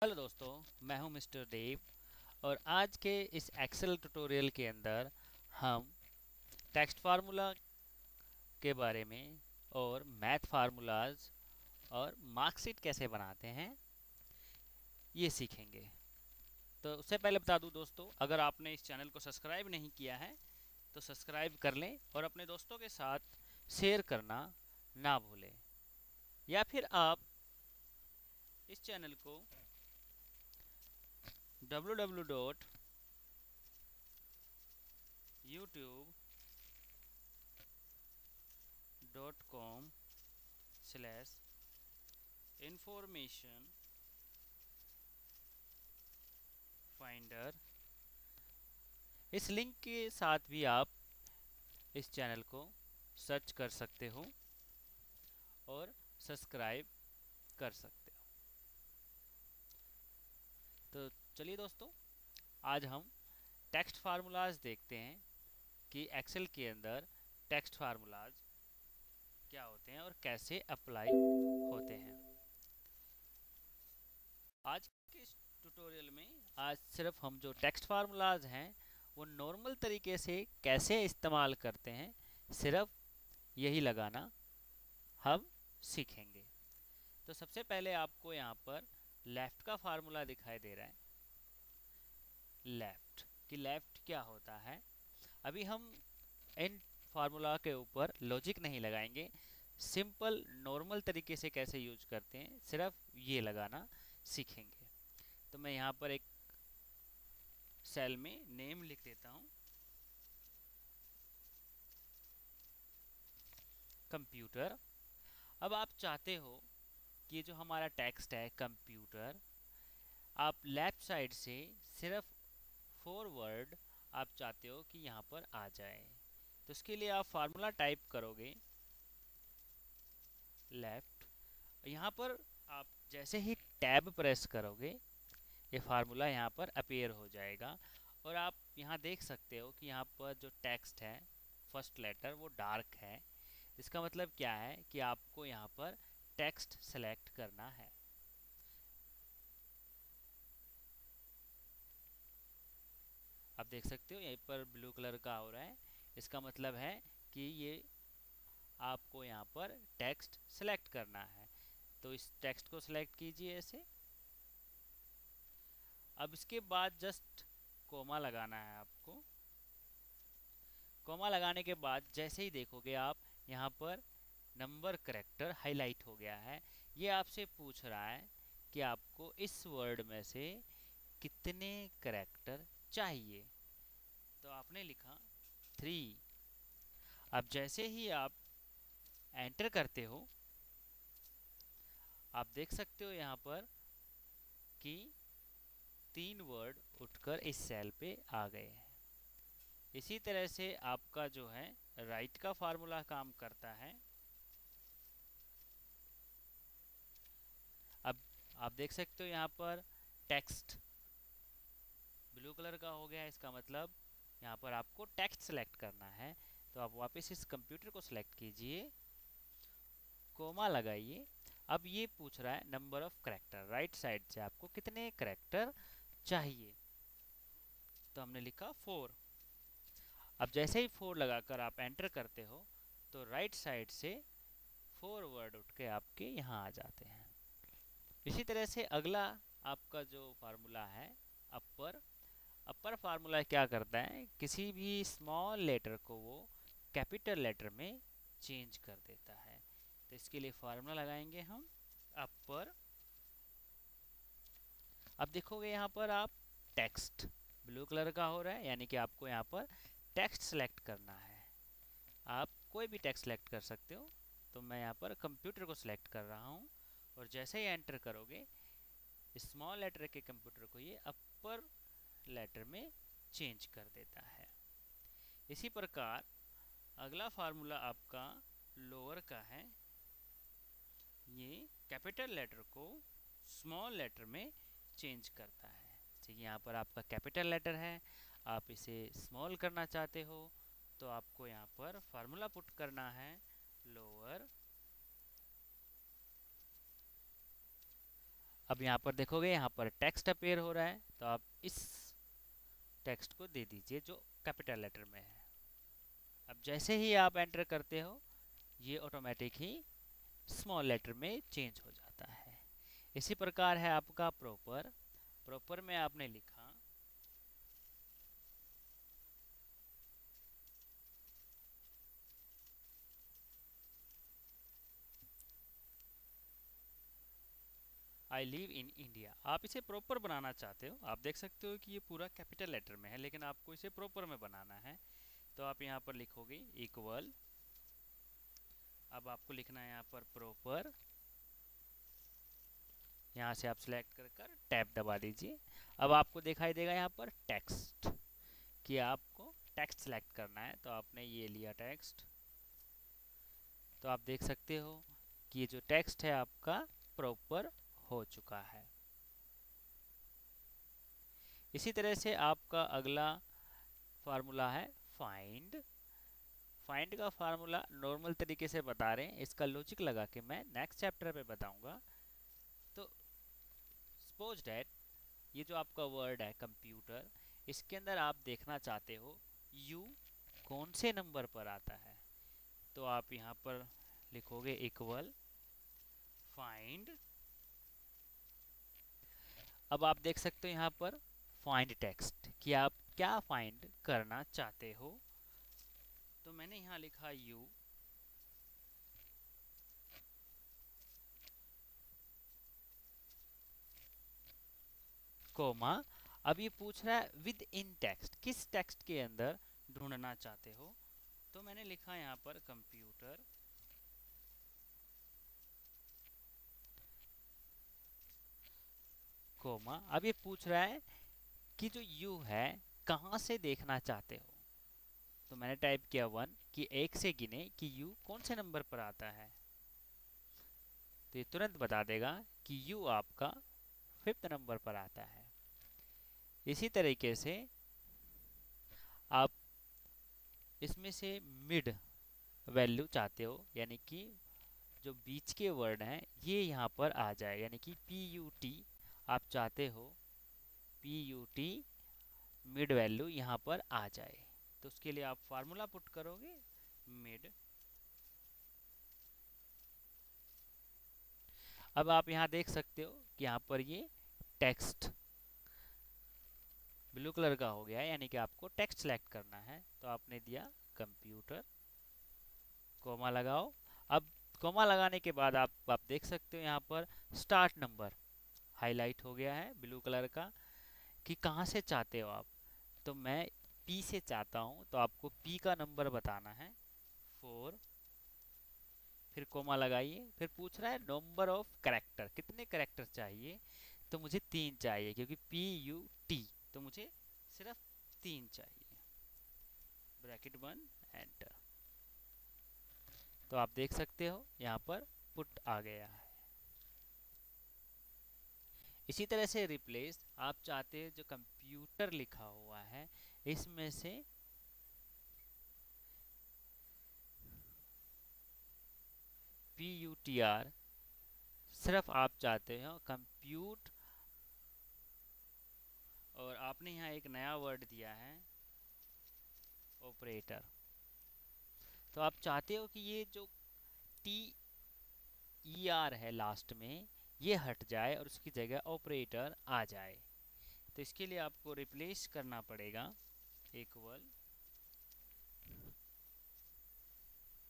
Hello दोस्तों, मैं हूं मिस्टर देव। और आज के इस एक्सेल ट्यूटोरियल के अंदर हम टेक्स्ट फार्मूला के बारे में और मैथ फार्मूलाज और मार्कशीट कैसे बनाते हैं ये सीखेंगे। तो उससे पहले बता दूं दोस्तों, अगर आपने इस चैनल को सब्सक्राइब नहीं किया है तो सब्सक्राइब कर लें और अपने दोस्तों के साथ शेयर करना ना भूलें। या फिर आप इस चैनल को www.youtube.com/information फाइंडर, इस लिंक के साथ भी आप इस चैनल को सर्च कर सकते हो और सब्सक्राइब कर सकते हो। तो चलिए दोस्तों, आज हम टेक्स्ट फार्मूलाज देखते हैं कि एक्सेल के अंदर टेक्स्ट फार्मूलाज क्या होते हैं और कैसे अप्लाई होते हैं। आज के इस ट्यूटोरियल में आज सिर्फ हम जो टेक्स्ट फार्मूलाज हैं वो नॉर्मल तरीके से कैसे इस्तेमाल करते हैं, सिर्फ यही लगाना हम सीखेंगे। तो सबसे पहले आपको यहाँ पर लेफ़्ट का फार्मूला दिखाई दे रहा है। लेफ़्ट कि लेफ़्ट क्या होता है, अभी हम इन फार्मूला के ऊपर लॉजिक नहीं लगाएंगे, सिंपल नॉर्मल तरीके से कैसे यूज करते हैं सिर्फ ये लगाना सीखेंगे। तो मैं यहाँ पर एक सेल में नेम लिख देता हूँ, कंप्यूटर। अब आप चाहते हो कि जो हमारा टेक्स्ट है कंप्यूटर, आप लेफ्ट साइड से सिर्फ फॉरवर्ड आप चाहते हो कि यहाँ पर आ जाए। तो इसके लिए आप फार्मूला टाइप करोगे लेफ्ट। यहाँ पर आप जैसे ही टैब प्रेस करोगे ये फार्मूला यहाँ पर अपीयर हो जाएगा। और आप यहाँ देख सकते हो कि यहाँ पर जो टेक्स्ट है फर्स्ट लेटर वो डार्क है। इसका मतलब क्या है कि आपको यहाँ पर टेक्स्ट सेलेक्ट करना है। आप देख सकते हो यहीं पर ब्लू कलर का हो रहा है, इसका मतलब है कि ये आपको यहाँ पर टेक्स्ट सेलेक्ट करना है। तो इस टेक्स्ट को सेलेक्ट कीजिए ऐसे। अब इसके बाद जस्ट कोमा लगाना है आपको। कोमा लगाने के बाद जैसे ही देखोगे आप यहाँ पर नंबर करेक्टर हाईलाइट हो गया है। ये आपसे पूछ रहा है कि आपको इस वर्ड में से कितने करेक्टर चाहिए। तो आपने लिखा 3। अब जैसे ही आप एंटर करते हो आप देख सकते हो यहाँ पर कि 3 वर्ड उठकर इस सेल पे आ गए हैं। इसी तरह से आपका जो है राइट का फार्मूला काम करता है। अब आप देख सकते हो यहाँ पर टेक्स्ट ब्लू कलर का हो गया है, इसका मतलब यहाँ पर आपको टेक्स्ट सेलेक्ट करना है। तो आप वापस इस कंप्यूटर को सेलेक्ट कीजिए, कोमा लगाइए। अब ये पूछ रहा है number of character, right side से आपको कितने करेक्टर चाहिए। तो हमने लिखा 4। अब जैसे ही 4 लगाकर आप एंटर करते हो तो राइट साइड से 4 वर्ड उठ के आपके यहाँ आ जाते हैं। इसी तरह से अगला आपका जो फार्मूला है अपर। अपर फार्मूला क्या करता है, किसी भी स्मॉल लेटर को वो कैपिटल लेटर में चेंज कर देता है। तो इसके लिए फार्मूला लगाएंगे हम अपर। अब देखोगे यहाँ पर आप टेक्स्ट ब्लू कलर का हो रहा है, यानी कि आपको यहाँ पर टेक्स्ट सेलेक्ट करना है। आप कोई भी टेक्स्ट सेलेक्ट कर सकते हो। तो मैं यहाँ पर कंप्यूटर को सिलेक्ट कर रहा हूँ और जैसे ही एंटर करोगे स्मॉल लेटर के कंप्यूटर को ये अपर लेटर में चेंज कर देता है। इसी प्रकार अगला फार्मूला आपका लोअर का है, ये कैपिटल लेटर को स्मॉल लेटर में चेंज करता है। जैसे यहाँ पर आपका कैपिटल लेटर है, आप इसे स्मॉल करना चाहते हो तो आपको यहाँ पर फार्मूला पुट करना है लोअर अब यहाँ पर देखोगे, यहाँ पर टेक्स्ट अपेयर हो रहा है, तो आप इस टेक्स्ट को दे दीजिए जो कैपिटल लेटर में है। अब जैसे ही आप एंटर करते हो, ये ऑटोमेटिक ही स्मॉल लेटर में चेंज हो जाता है। इसी प्रकार है आपका प्रॉपर। प्रॉपर में आपने लिखा आई लिव इन इंडिया। आप इसे प्रॉपर बनाना चाहते हो, आप देख सकते हो कि ये पूरा कैपिटल लेटर में है, लेकिन आपको इसे प्रॉपर में बनाना है, तो आप यहाँ पर लिखोगे इक्वल। अब आपको लिखना है यहाँ पर प्रॉपर, यहाँ से आप सिलेक्ट कर कर टैब दबा दीजिए। अब आपको दिखाई देगा यहाँ पर टेक्स्ट, कि आपको टेक्स्ट सेलेक्ट करना है, तो आपने ये लिया टेक्स्ट। तो आप देख सकते हो कि ये जो टेक्स्ट है आपका प्रॉपर हो चुका है। इसी तरह से आपका अगला फार्मूला है फाइंड। फाइंड का फार्मूला नॉर्मल तरीके से बता रहे हैं, इसका लॉजिक लगा के मैं नेक्स्ट चैप्टर पे बताऊंगा। तो सपोज डैट ये जो आपका वर्ड है कंप्यूटर, इसके अंदर आप देखना चाहते हो यू कौन से नंबर पर आता है, तो आप यहाँ पर लिखोगे इक्वल फाइंड। अब आप देख सकते हो यहाँ पर फाइंड टेक्स्ट, कि आप क्या फाइंड करना चाहते हो। तो मैंने यहाँ लिखा यू, कोमा। अब ये पूछ रहा है विद इन टेक्स्ट, किस टेक्स्ट के अंदर ढूंढना चाहते हो, तो मैंने लिखा यहाँ पर कंप्यूटर, कोमा। अब ये पूछ रहा है कि जो यू है कहाँ से देखना चाहते हो, तो मैंने टाइप किया 1, कि एक से गिने कि यू कौन से नंबर पर आता है, तो ये तुरंत बता देगा कि यू आपका 5th नंबर पर आता है। इसी तरीके से आप इसमें से मिड वैल्यू चाहते हो, यानी कि जो बीच के वर्ड हैं ये यहाँ पर आ जाए, यानी कि पी यू टी आप चाहते हो, P U T mid value यहाँ पर आ जाए, तो उसके लिए आप फार्मूला पुट करोगे मिड। अब आप यहाँ देख सकते हो कि यहाँ पर ये टेक्स्ट ब्लू कलर का हो गया है, यानी कि आपको टेक्स्ट सेलेक्ट करना है, तो आपने दिया कंप्यूटर, कोमा लगाओ। अब कोमा लगाने के बाद आप देख सकते हो यहाँ पर स्टार्ट नंबर हाईलाइट हो गया है ब्लू कलर का, कि कहाँ से चाहते हो आप, तो मैं पी से चाहता हूँ, तो आपको पी का नंबर बताना है 4, फिर कोमा लगाइए। फिर पूछ रहा है नंबर ऑफ कैरेक्टर, कितने कैरेक्टर चाहिए, तो मुझे 3 चाहिए, क्योंकि पी यू टी, तो मुझे सिर्फ 3 चाहिए, ब्रैकेट 1 एंटर। तो आप देख सकते हो यहाँ पर पुट आ गया है। इसी तरह से रिप्लेस, आप चाहते हैं जो कंप्यूटर लिखा हुआ है इसमें से पी यू टी आर सिर्फ आप चाहते हो कंप्यूट, और आपने यहाँ एक नया वर्ड दिया है ऑपरेटर, तो आप चाहते हो कि ये जो टी ई आर है लास्ट में ये हट जाए और उसकी जगह ऑपरेटर आ जाए, तो इसके लिए आपको रिप्लेस करना पड़ेगा इक्वल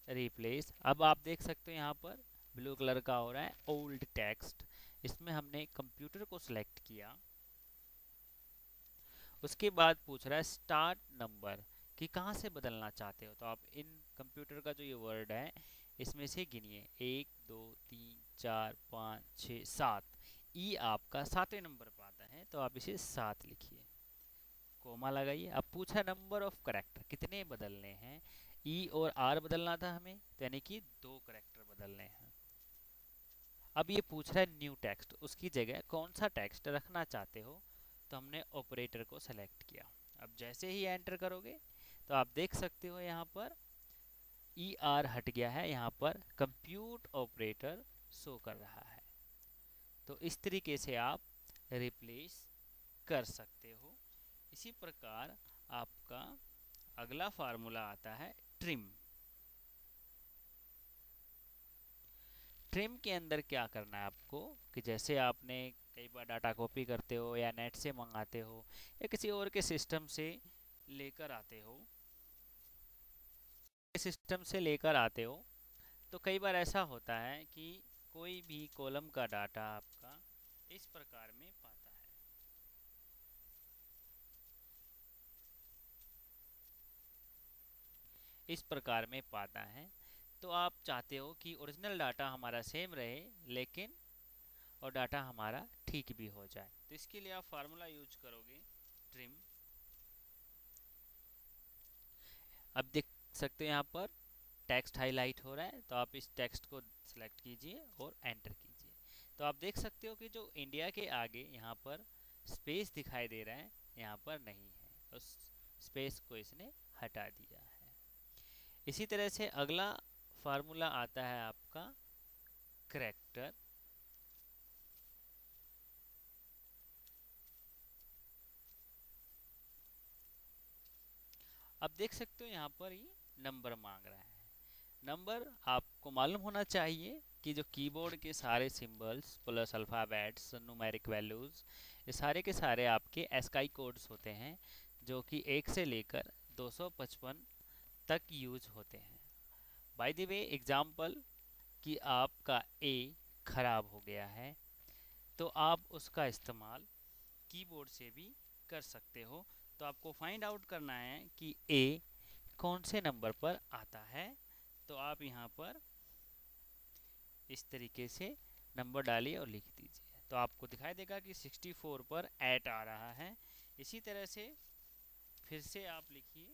रिप्लेस। अब आप देख सकते हो यहाँ पर ब्लू कलर का हो रहा है ओल्ड टेक्स्ट, इसमें हमने कंप्यूटर को सिलेक्ट किया। उसके बाद पूछ रहा है स्टार्ट नंबर, कि कहाँ से बदलना चाहते हो, तो आप इन कंप्यूटर का जो ये वर्ड है इसमें से गिनिए 1 2 3 4 5 6 7, ई आपका 7वें नंबर पर आता है, तो आप इसे 7 लिखिए, कोमा लगाइए। अब पूछा नंबर ऑफ करेक्टर, कितने बदलने हैं, ई और आर बदलना था हमें, तो यानी कि 2 करेक्टर बदलने हैं। अब ये पूछ रहा है न्यू टेक्स्ट, उसकी जगह कौन सा टेक्स्ट रखना चाहते हो, तो हमने ऑपरेटर को सेलेक्ट किया। अब जैसे ही एंटर करोगे तो आप देख सकते हो यहाँ पर ई आर हट गया है, यहाँ पर कंप्यूट ऑपरेटर शो कर रहा है। तो इस तरीके से आप रिप्लेस कर सकते हो। इसी प्रकार आपका अगला फार्मूला आता है ट्रिम। ट्रिम के अंदर क्या करना है आपको कि जैसे आपने कई बार डाटा कॉपी करते हो या नेट से मंगाते हो या किसी और के सिस्टम से लेकर आते हो तो कई बार ऐसा होता है कि कोई भी कॉलम का डाटा आपका इस प्रकार में पाता है। इस प्रकार में पाता है तो आप चाहते हो कि ओरिजिनल डाटा हमारा सेम रहे लेकिन और डाटा हमारा ठीक भी हो जाए। तो इसके लिए आप फार्मूला यूज करोगे ट्रिम। अब देख सकते हो यहाँ पर टेक्स्ट हाईलाइट हो रहा है, तो आप इस टेक्स्ट को सिलेक्ट कीजिए और एंटर कीजिए। तो आप देख सकते हो कि जो इंडिया के आगे यहाँ पर स्पेस दिखाई दे रहा है यहाँ पर नहीं है, उस स्पेस को इसने हटा दिया है। इसी तरह से अगला फार्मूला आता है आपका करैक्टर। अब देख सकते हो यहाँ पर ये नंबर मांग रहा है। नंबर आपको मालूम होना चाहिए कि जो कीबोर्ड के सारे symbols plus alphabets numeric values ये सारे के सारे आपके एस्काई कोड्स होते हैं जो कि 1 से लेकर 255 तक यूज होते हैं। बाय द वे एग्जाम्पल कि आपका ए खराब हो गया है तो आप उसका इस्तेमाल कीबोर्ड से भी कर सकते हो। तो आपको फाइंड आउट करना है कि ए कौन से नंबर पर आता है। तो आप यहाँ पर इस तरीके से नंबर डालिए और लिख दीजिए तो आपको दिखाई देगा कि 64 पर 8 आ रहा है। इसी तरह से फिर से आप लिखिए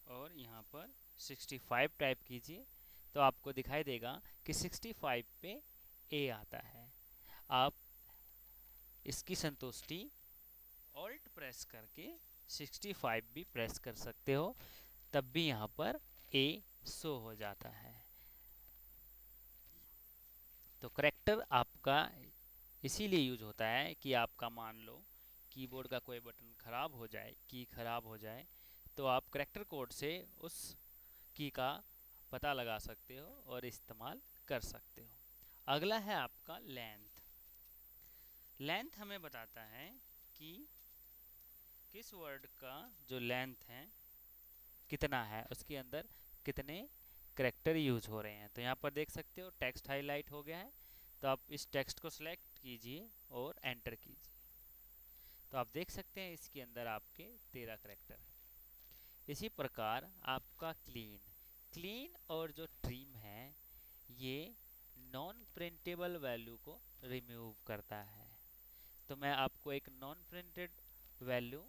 और यहाँ पर 65 टाइप कीजिए तो आपको दिखाई देगा कि 65 पे ए आता है। आप इसकी संतुष्टि ऑल्ट प्रेस करके 65 भी प्रेस कर सकते हो, तब भी यहाँ पर ए शो हो जाता है। तो करैक्टर आपका इसीलिए यूज होता है कि आपका मान लो कीबोर्ड का कोई बटन खराब हो जाए, की खराब हो जाए, तो आप करैक्टर कोड से उस की का पता लगा सकते हो और इस्तेमाल कर सकते हो। अगला है आपका लेंथ। लेंथ हमें बताता है कि किस वर्ड का जो लेंथ है कितना है, उसके अंदर कितने करैक्टर यूज हो रहे हैं। तो यहाँ पर देख सकते हो टेक्स्ट हाईलाइट हो गया है, तो आप इस टेक्स्ट को सिलेक्ट कीजिए और एंटर कीजिए। तो आप देख सकते हैं इसके अंदर आपके 13 करैक्टर हैं। इसी प्रकार आपका क्लीन और जो ट्रिम है ये नॉन प्रिंटेबल वैल्यू को रिमूव करता है। तो मैं आपको एक नॉन प्रिंटेड वैल्यू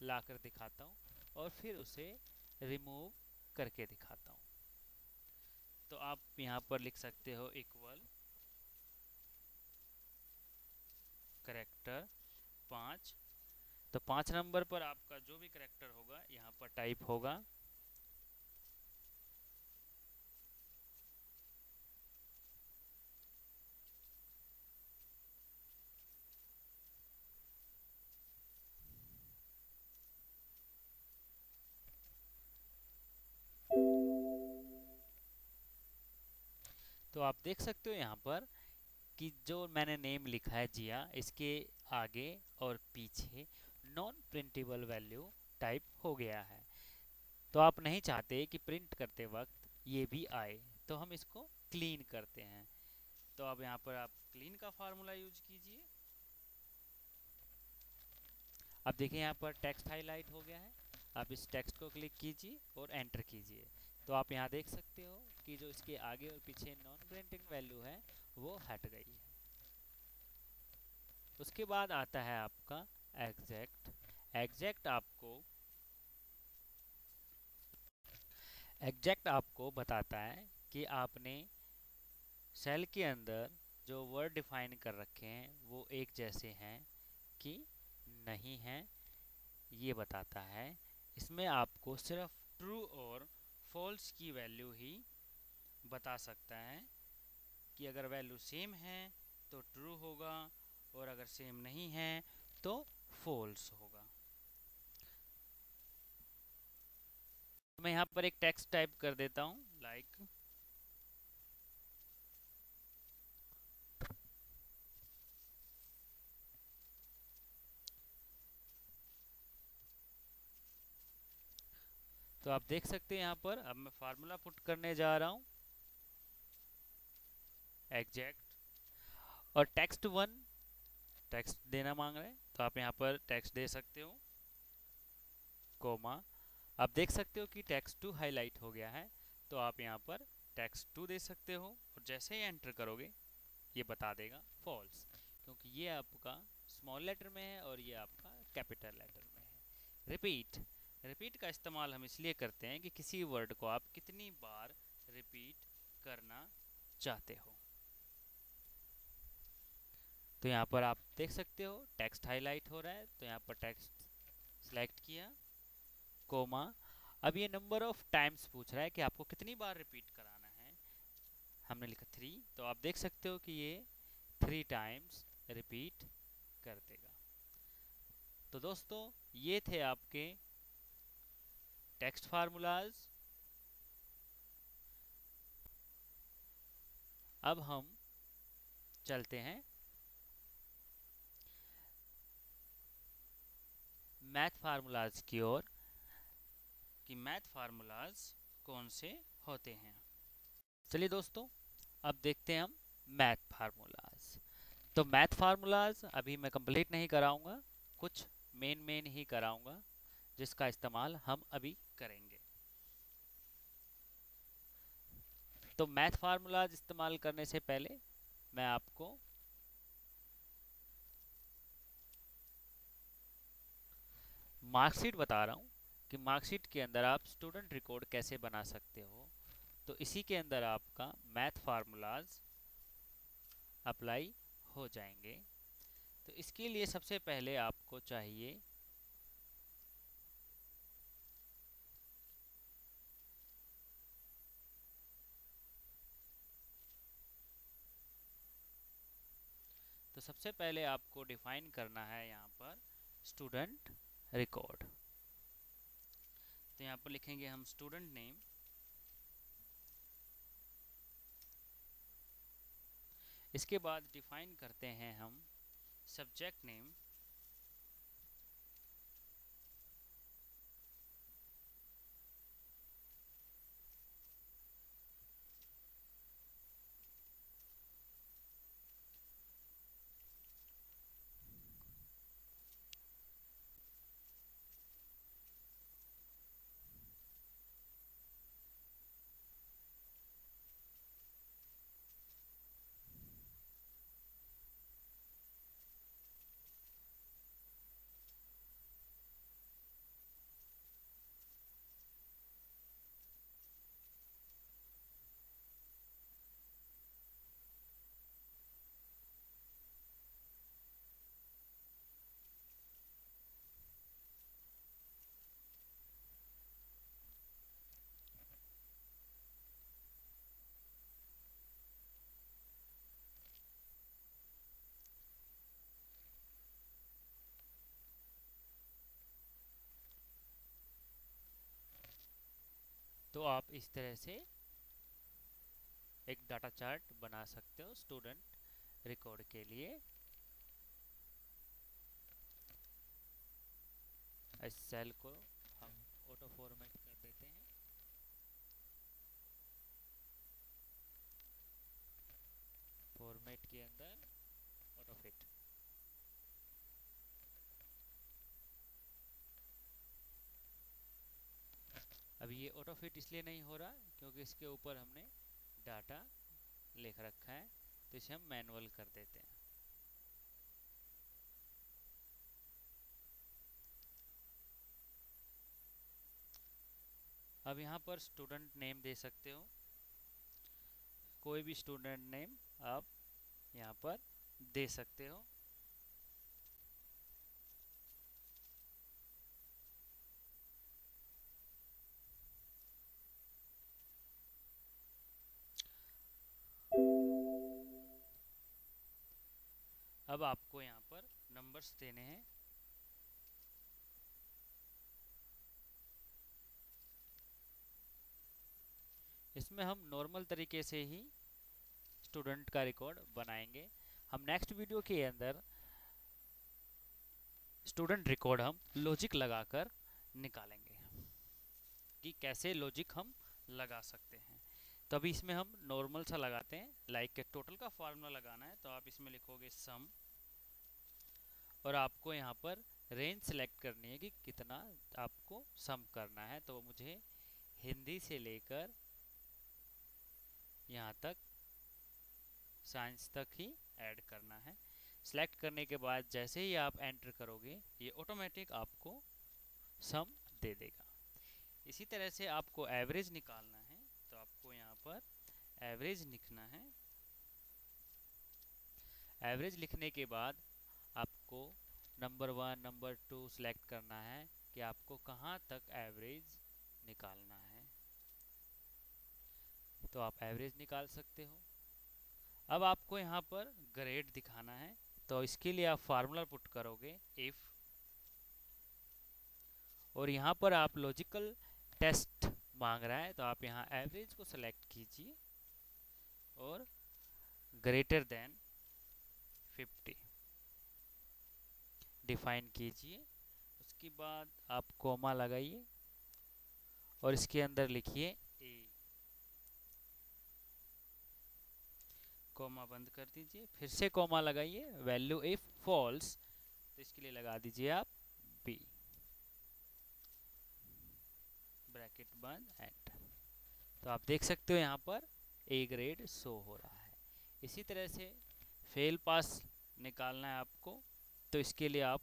लाकर दिखाता हूँ और फिर उसे रिमूव करके दिखाता हूँ। तो आप यहाँ पर लिख सकते हो इक्वल करैक्टर 5। तो 5 नंबर पर आपका जो भी करैक्टर होगा यहाँ पर टाइप होगा। तो आप देख सकते हो यहाँ पर कि जो मैंने नेम लिखा है जिया, इसके आगे और पीछे नॉन प्रिंटेबल वैल्यू टाइप हो गया है। तो आप नहीं चाहते कि प्रिंट करते वक्त ये भी आए, तो हम इसको क्लीन करते हैं। तो अब यहाँ पर आप क्लीन का फार्मूला यूज कीजिए। अब देखिए यहाँ पर टेक्स्ट हाईलाइट हो गया है, आप इस टेक्स्ट को क्लिक कीजिए और एंटर कीजिए। तो आप यहाँ देख सकते हो कि जो इसके आगे और पीछे नॉन प्रिंटिंग वैल्यू है वो हट गई है। उसके बाद आता है आपका एग्जैक्ट। एग्जैक्ट आपको बताता है कि आपने सेल के अंदर जो वर्ड डिफाइन कर रखे हैं वो एक जैसे हैं कि नहीं हैं, ये बताता है। इसमें आपको सिर्फ ट्रू और फॉल्स की वैल्यू ही बता सकता है कि अगर वैल्यू सेम है तो ट्रू होगा और अगर सेम नहीं है तो फॉल्स होगा। मैं यहाँ पर एक टेक्स्ट टाइप कर देता हूँ लाइक तो आप देख सकते हैं यहाँ पर अब मैं फार्मूला पुट करने जा रहा हूँ एग्जैक्ट और टेक्स्ट वन टेक्स्ट देना मांग रहे हैं तो आप यहाँ पर टेक्स्ट दे सकते हो कोमा। आप देख सकते हो कि टेक्स्ट टू हाईलाइट हो गया है तो आप यहाँ पर टेक्स्ट टू दे सकते हो और जैसे ही एंटर करोगे ये बता देगा फॉल्स, क्योंकि ये आपका स्मॉल लेटर में है और ये आपका कैपिटल लेटर में है। रिपीट रिपीट का इस्तेमाल हम इसलिए करते हैं कि किसी वर्ड को आप कितनी बार रिपीट करना चाहते हो। तो यहाँ पर आप देख सकते हो टेक्स्ट हाईलाइट हो रहा है तो यहाँ पर टेक्स्ट सिलेक्ट किया कोमा। अब ये नंबर ऑफ टाइम्स पूछ रहा है कि आपको कितनी बार रिपीट कराना है, हमने लिखा 3 तो आप देख सकते हो कि ये 3 टाइम्स रिपीट कर देगा। तो दोस्तों ये थे आपके टेक्स्ट फार्मूलाज। अब हम चलते हैं मैथ फार्मूलाज की ओर कि मैथ फार्मूलाज कौन से होते हैं। चलिए दोस्तों अब देखते हैं हम मैथ फार्मूलाज। तो मैथ फार्मूलाज अभी मैं कंप्लीट नहीं कराऊंगा, कुछ मेन ही कराऊंगा जिसका इस्तेमाल हम अभी करेंगे। तो मैथ फार्मूलाज इस्तेमाल करने से पहले मैं आपको मार्कशीट बता रहा हूँ कि मार्कशीट के अंदर आप स्टूडेंट रिकॉर्ड कैसे बना सकते हो। तो इसी के अंदर आपका मैथ फार्मूलाज अप्लाई हो जाएंगे। तो इसके लिए सबसे पहले आपको चाहिए तो सबसे पहले आपको डिफाइन करना है यहाँ पर स्टूडेंट रिकॉर्ड। तो यहाँ पर लिखेंगे हम स्टूडेंट नेम, इसके बाद डिफाइन करते हैं हम सब्जेक्ट नेम, तो आप इस तरह से एक डाटा चार्ट बना सकते हो स्टूडेंट रिकॉर्ड के लिए। इस सेल को हम ऑटो फॉर्मेट कर देते हैं। फॉर्मेट के अंदर ऑटो फिट। अब ये ऑटो फिट इसलिए नहीं हो रहा क्योंकि इसके ऊपर हमने डाटा लिख रखा है, तो इसे हम मैनुअल कर देते हैं। अब यहाँ पर स्टूडेंट नेम दे सकते हो, कोई भी स्टूडेंट नेम आप यहाँ पर दे सकते हो। अब आपको यहाँ पर नंबर्स देने हैं। इसमें हम नॉर्मल तरीके से ही स्टूडेंट का रिकॉर्ड बनाएंगे। हम नेक्स्ट वीडियो के अंदर स्टूडेंट रिकॉर्ड हम लॉजिक लगाकर निकालेंगे कि कैसे लॉजिक हम लगा सकते हैं। तो अभी इसमें हम नॉर्मल सा लगाते हैं, लाइक टोटल का फार्मूला लगाना है तो आप इसमें लिखोगे सम, और आपको यहाँ पर रेंज सेलेक्ट करनी है कि कितना आपको सम करना है। तो मुझे हिंदी से लेकर यहाँ तक साइंस तक ही ऐड करना है। सेलेक्ट करने के बाद जैसे ही आप एंटर करोगे ये ऑटोमेटिक आपको सम दे देगा। इसी तरह से आपको एवरेज निकालना है तो आपको यहाँ पर एवरेज लिखना है। एवरेज लिखने के बाद आपको नंबर 1 नंबर 2 सेलेक्ट करना है कि आपको कहाँ तक एवरेज निकालना है, तो आप एवरेज निकाल सकते हो। अब आपको यहाँ पर ग्रेड दिखाना है तो इसके लिए आप फार्मूला पुट करोगे इफ, और यहाँ पर आप लॉजिकल टेस्ट मांग रहा है तो आप यहाँ एवरेज को सेलेक्ट कीजिए और ग्रेटर देन 50 डिफाइन कीजिए। उसके बाद आप कोमा लगाइए और इसके अंदर लिखिए ए, कोमा बंद कर दीजिए, फिर से कोमा लगाइए, वैल्यू इफ फॉल्स तो इसके लिए लगा दीजिए आप बी, ब्रैकेट बंद, एंटर। तो आप देख सकते हो यहाँ पर ए ग्रेड शो हो रहा है। इसी तरह से फेल पास निकालना है आपको तो इसके लिए आप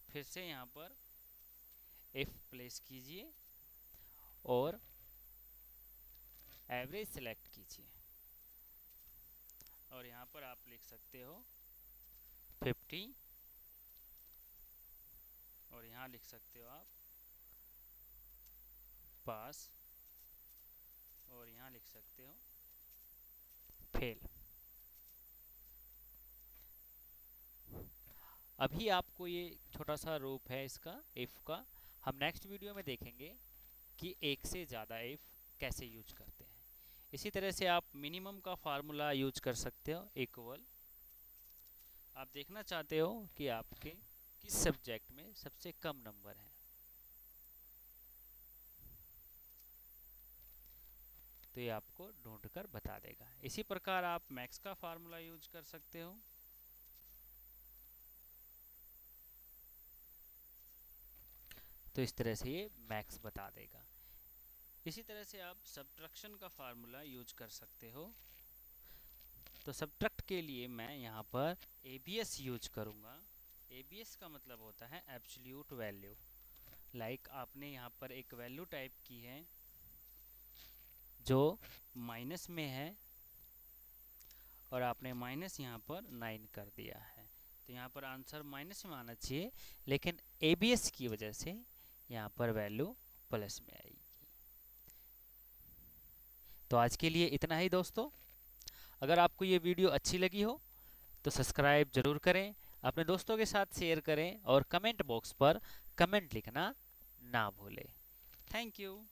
फिर से यहाँ पर इफ प्लेस कीजिए और एवरेज सेलेक्ट कीजिए, और यहाँ पर आप लिख सकते हो 50 और यहाँ लिख सकते हो आप पास, और यहाँ लिख सकते हो फेल। अभी आपको ये छोटा सा रूप है इसका इफ का, हम नेक्स्ट वीडियो में देखेंगे कि एक से ज़्यादा इफ कैसे यूज करते हैं। इसी तरह से आप मिनिमम का फार्मूला यूज कर सकते हो इक्वल, आप देखना चाहते हो कि आपके किस सब्जेक्ट में सबसे कम नंबर है तो ये आपको ढूंढ कर बता देगा। इसी प्रकार आप मैक्स का फार्मूला यूज कर सकते हो। तो इस तरह से ये मैक्स बता देगा। इसी तरह से आप सब्ट्रैक्शन का फार्मूला यूज कर सकते हो। तो सब्ट्रैक्ट के लिए मैं यहाँ पर एबीएस यूज करूँगा। एबीएस का मतलब होता है एब्सोल्यूट वैल्यू। लाइक आपने यहाँ पर एक वैल्यू टाइप की है जो माइनस में है और आपने माइनस यहाँ पर 9 कर दिया है, तो यहाँ पर आंसर माइनस में आना चाहिए, लेकिन एबीएस की वजह से यहाँ पर वैल्यू प्लस में आएगी। तो आज के लिए इतना ही दोस्तों। अगर आपको ये वीडियो अच्छी लगी हो तो सब्सक्राइब जरूर करें, अपने दोस्तों के साथ शेयर करें और कमेंट बॉक्स पर कमेंट लिखना ना भूलें। Thank you.